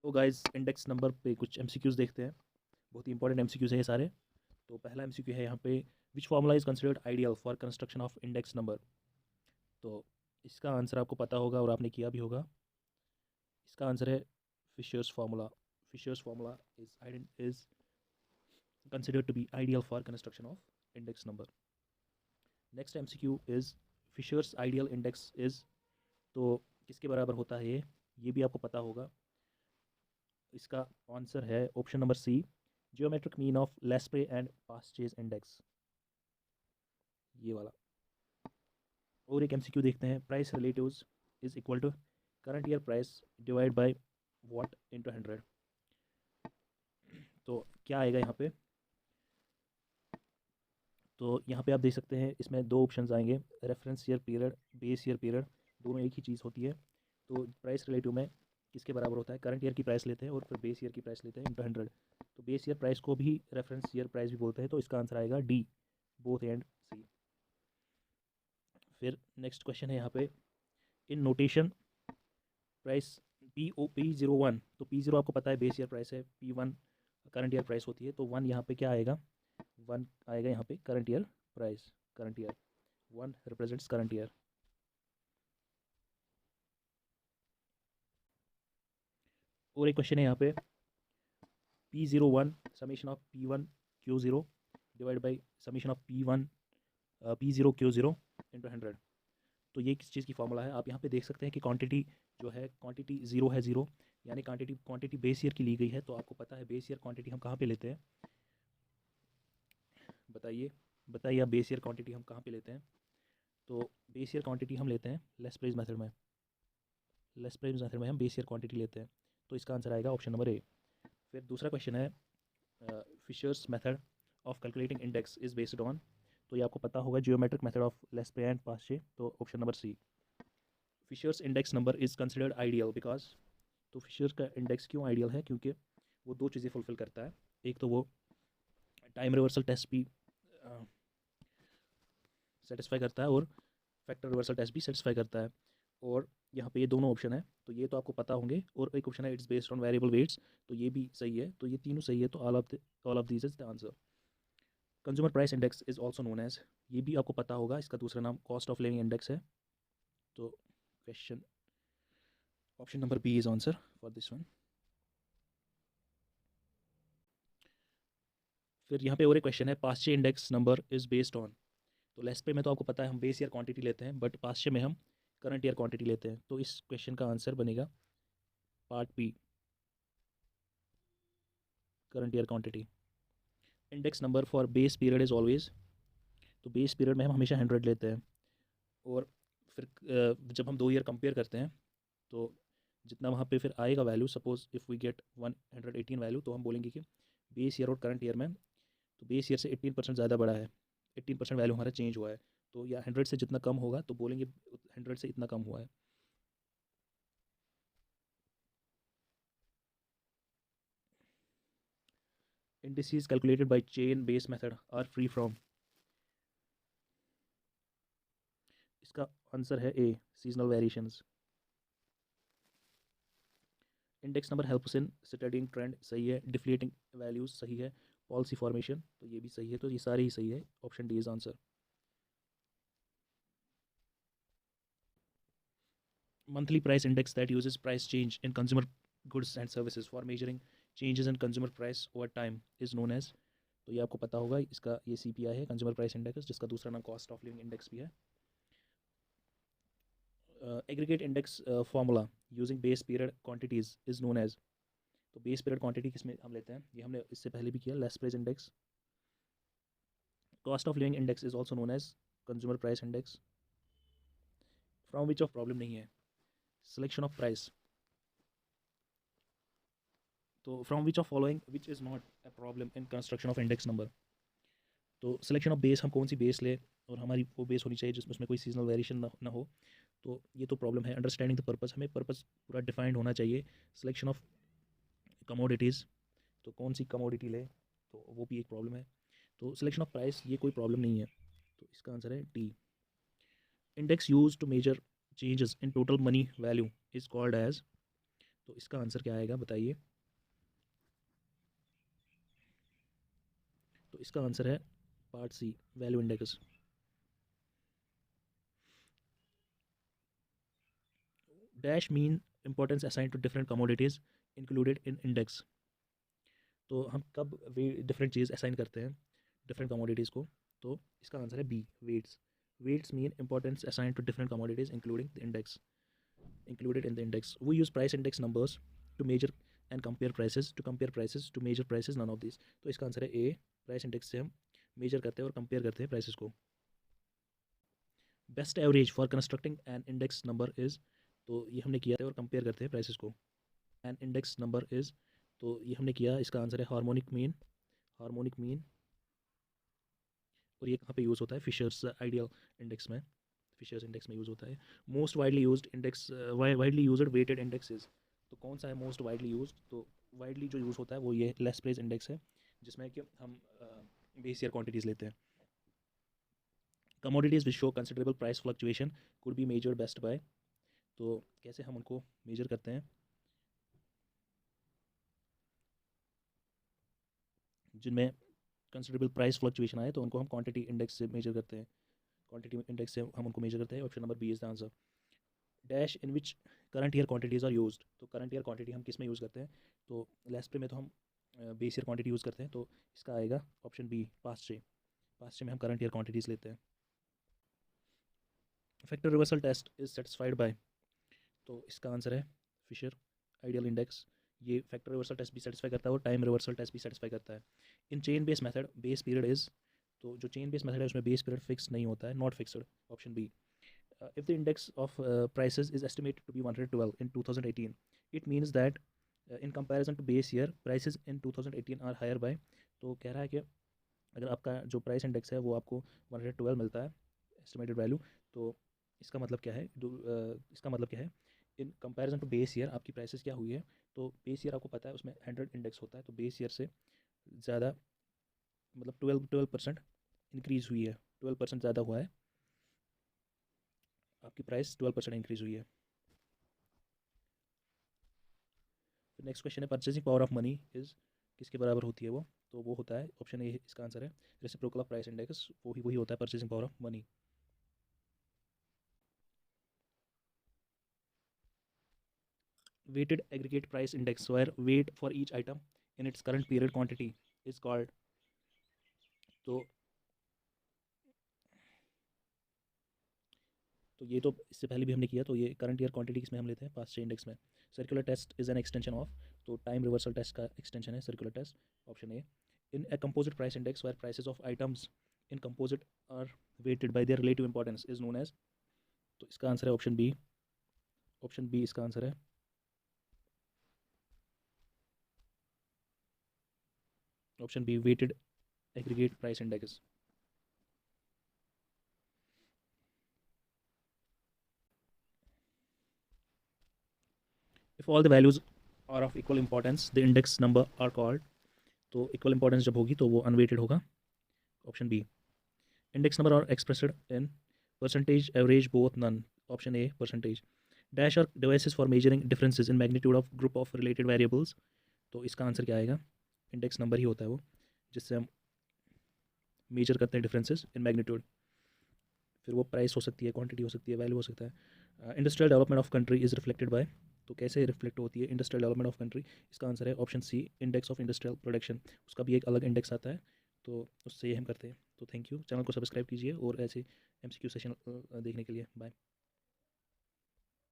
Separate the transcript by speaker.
Speaker 1: तो guys index number पे कुछ एमसीक्यूज़ देखते हैं। बहुत ही इंपॉर्टेंट एमसीक्यूज़ है ये सारे। तो पहला एमसीक्यू है यहाँ पे, which formula is considered ideal for construction of index number. तो इसका आंसर आपको पता होगा और आपने किया भी होगा। इसका आंसर है Fisher's formula. Fisher's formula is considered to be ideal for construction of index number. Next MCQ is Fisher's ideal index is, तो किसके बराबर होता है ये भी आपको पता होगा। इसका आंसर है option number C, geometric mean of Laspeyres and Paasche's index, ये वाला। और एक एमसीक्यू देखते हैं, price relatives is equal to current year price divide by what into 100। तो क्या आएगा यहाँ पे? तो यहाँ पे आप देख सकते हैं इसमें दो ऑप्शंस आएंगे, reference year period, base year period, दोनों एक ही चीज़ होती है। तो प्राइस रिलेटिव में किसके बराबर होता है? करंट ईयर की प्राइस लेते हैं और फिर बेस ईयर की प्राइस लेते हैं इंटू 100। तो बेस ईयर प्राइस को भी रेफरेंस ईयर प्राइस भी बोलते हैं, तो इसका आंसर आएगा डी, बोथ एंड सी। फिर नेक्स्ट क्वेश्चन है यहाँ पे, इन नोटेशन प्राइस P01, तो P0 आपको पता है बेस ईयर प्राइस है, P1 करंट ईयर प्राइस होती है, तो 1 यहाँ पे क्या आएगा? 1 आएगा यहाँ पे current year price, current year 1 represents current year. और एक क्वेश्चन है यहाँ पे, P01 summation of P1 Q0 divide by summation of P1 P0 Q0 into 100। तो ये किस चीज़ की फॉर्मूला है? आप यहाँ पे देख सकते हैं कि क्वांटिटी जो है, क्वांटिटी ज़ीरो है, ज़ीरो यानी क्वांटिटी बेस ईयर की ली गई है। तो आपको पता है बेस ईयर क्वांटिटी हम कहाँ पे लेते हैं? बताइए, बताइए आप, बेस ईयर क्वांटिटी हम कहाँ पे लेते हैं? तो बेस ईयर क्वांटिटी हम लेते हैं लेस प्राइस मेथड में। लेस प्राइस मेथड में हम बेस ईयर क्वांटिटी लेते हैं, तो इसका आंसर आएगा ऑप्शन नंबर ए। फिर दूसरा क्वेश्चन है, Fisher's method of calculating index is based on, तो ये आपको पता होगा, geometric method of Laspeyres and Paasche, तो option number C. Fisher's index number is considered ideal because, तो फिशर का इंडेक्स क्यों आइडियल है? क्योंकि वो दो चीज़ें फुलफिल करता है। एक तो वो टाइम रिवर्सल टेस्ट भी सेटिस्फाई करता है और फैक्टर रिवर्सल टेस्ट भी सेटिस्फाई करता है। और यहाँ पे ये दोनों ऑप्शन है, तो ये तो आपको पता होंगे। और एक ऑप्शन है it's based on variable weights, तो ये भी सही है। तो ये तीनों सही है, तो all of these is the answer. Consumer price index is also known as, ये भी आपको पता होगा, इसका दूसरा नाम कॉस्ट ऑफ लिविंग इंडेक्स है। तो question option number B is answer for this one. फिर यहाँ पे और एक क्वेश्चन है, Paasche index number is based on, तो लेस्पे में तो आपको पता है हम बेस ईयर क्वांटिटी लेते हैं, बट पास्चे में हम करंट ईयर क्वांटिटी लेते हैं। तो इस क्वेश्चन का आंसर बनेगा part B, current year quantity. Index number for base period is always, तो बेस पीरियड में हम हमेशा 100 लेते हैं। और फिर जब हम 2 ईयर कंपेयर करते हैं, तो जितना वहाँ पे फिर आएगा value, suppose if we get 118 value, तो हम बोलेंगे कि बेस ईयर और करंट ईयर में, तो बेस ईयर से 18% ज़्यादा बड़ा है, 18% वैल्यू हमारा चेंज हुआ है। तो या 100 से जितना कम होगा तो बोलेंगे 100 से इतना कम हुआ है। Indices calculated by chain based method are free from, इसका आंसर है A, seasonal variations. Index number helps in studying trend, सही है। डिफ्लेटिंग वैल्यूज, सही है। पॉलिसी फॉर्मेशन, तो ये भी सही है। तो ये सारे ही सही है, option D is answer. Monthly price index that uses price change in consumer goods and services for measuring changes in consumer price over time is known as, तो ये आपको पता होगा, इसका ये CPI है, कंज्यूमर प्राइस इंडेक्स, जिसका दूसरा नाम कॉस्ट ऑफ लिविंग इंडेक्स भी है। Aggregate index formula using base period quantities is known as, तो बेस पीरियड क्वांटिटी किसमें हम लेते हैं? ये हमने इससे पहले भी किया, less price index. Cost of living index is also known as consumer price index. From which of problem नहीं है, सिलेक्शन ऑफ प्राइस, तो from which of following which is not a problem in construction of index number. तो selection of base, हम कौन सी base ले, और हमारी वो बेस होनी चाहिए जिसमें उसमें कोई सीजनल वेरिएशन ना हो, तो ये तो प्रॉब्लम है। अंडरस्टैंडिंग द पर्पस, हमें पर्पस पूरा डिफाइंड होना चाहिए। सिलेक्शन ऑफ कमोडिटीज़, तो कौन सी कमोडिटी ले, तो वो भी एक प्रॉब्लम है। तो सिलेक्शन ऑफ प्राइस, ये कोई प्रॉब्लम नहीं है, तो इसका आंसर है D. Index use to measure changes in total money value is called as, तो इसका आंसर क्या आएगा बताइए। तो इसका आंसर है part C, value index. Dash mean importance assign to different commodities included in index. तो हम कब वे डिफरेंट चीज़ असाइन करते हैं डिफरेंट कमोडिटीज़ को। तो इसका आंसर है B, weights. Weights mean importance assign to different commodities including the index, included in the index. We use price index numbers to measure and compare prices, to compare prices, to measure prices, none of these. तो इसका answer है ए, price index से हम major करते हैं और compare करते हैं प्राइसेस को। Best average for constructing an index number is, तो ये हमने किया है और कंपेयर करते हैं प्राइसेस को। एन इंडेक्स नंबर इज, तो ये हमने किया, इसका आंसर है हार्मोनिक मीन। हार्मोनिक मीन, और ये कहाँ पे यूज़ होता है, फिशर्स आइडियल इंडेक्स में, फिशर्स इंडेक्स में यूज़ होता है। Most widely used index, widely used weighted indexes, तो कौन सा है मोस्ट वाइडली यूज्ड। तो वाइडली जो यूज़ होता है वो ये लेस प्रेस इंडेक्स है, जिसमें कि हम बेस ईयर क्वांटिटीज़ लेते हैं। Commodities which show considerable price fluctuation could be measured best by, तो कैसे हम उनको मेजर करते हैं, जिनमें कंसिडरेबल प्राइस फ्लक्चुएशन आए तो उनको हम क्वांटिटी इंडेक्स से मेजर करते हैं, क्वांटिटी इंडेक्स से हम उनको मेजर करते हैं। Option number B is the answer. Dash in which current year quantities are used, तो करंट ईयर क्वांटिटी हम किस में यूज़ करते हैं, तो लेस्प्रे में तो हम बेस ईयर क्वांटिटी यूज़ करते हैं, तो इसका आएगा option B, Paasche. Paasche में हम करंट ईयर क्वांटिटीज़ लेते हैं। Factor reversal test is satisfied by, तो इसका आंसर है फिशर आइडियल इंडेक्स। ये फैक्टर रिवर्सल टेस्ट भी सेटिस्फाई करता है और टाइम रिवर्सल टेस्ट भी सेटिस्फाई करता है। In chain base method base period is, तो जो चेन बेस मेथड है उसमें बेस पीरियड फिक्स नहीं होता है, not fixed, option B. If the index of prices is estimated to be 112 in 2018, it means that in comparison to base year, prices in 2018 are higher by, तो कह रहा है कि अगर आपका जो प्राइस इंडेक्स है वो आपको 112 मिलता है एस्टिमेटेड वैल्यू, तो इसका मतलब क्या है, इसका मतलब क्या है, in comparison to base year आपकी प्राइसेस क्या हुई है। तो बेस ईयर आपको पता है उसमें 100 इंडेक्स होता है, तो बेस ईयर से ज़्यादा, मतलब 12% इंक्रीज़ हुई है, 12% ज़्यादा हुआ है, आपकी प्राइस 12% इंक्रीज़ हुई है। फिर नेक्स्ट क्वेश्चन है purchasing power of money is, किसके बराबर होती है वो, तो वो होता है ऑप्शन ए, इसका आंसर है रेसिप्रोकल ऑफ प्राइस इंडेक्स, वही होता है purchasing power of money. Weighted aggregate price index where weight for each item in its current period quantity is called, तो ये तो इससे पहले भी हमने किया, तो ये करंट ईयर क्वांटिटी किसमें हम लेते हैं, पास्ट इंडेक्स में। Circular test is an extension of, तो टाइम रिवर्सल टेस्ट का एक्सटेंशन है circular test, option A. In a composite price index where prices of items in composite are weighted by their relative importance is known as, तो इसका answer है option B, option B इसका answer है। Option B, weighted aggregate price index. If all the values are of equal importance the index number are called, तो equal importance जब होगी तो वो अनवेटेड होगा, option B. Index number are expressed in percentage, average, both, none, option A percentage. Dash और devices for measuring differences in magnitude of group of related variables, तो इसका answer क्या आएगा, इंडेक्स नंबर ही होता है वो, जिससे हम मेजर करते हैं डिफरेंसेस इन मैग्नीट्यूड। फिर वो प्राइस हो सकती है, क्वांटिटी हो सकती है, वैल्यू हो सकता है। Industrial development of country is reflected by, तो कैसे रिफ्लेक्ट होती है इंडस्ट्रियल डेवलपमेंट ऑफ कंट्री, इसका आंसर है option C, index of industrial production, उसका भी एक अलग इंडेक्स आता है, तो उससे ये हम करते हैं। तो थैंक यू, चैनल को सब्सक्राइब कीजिए और ऐसे MCQ सेशन देखने के लिए। बाय।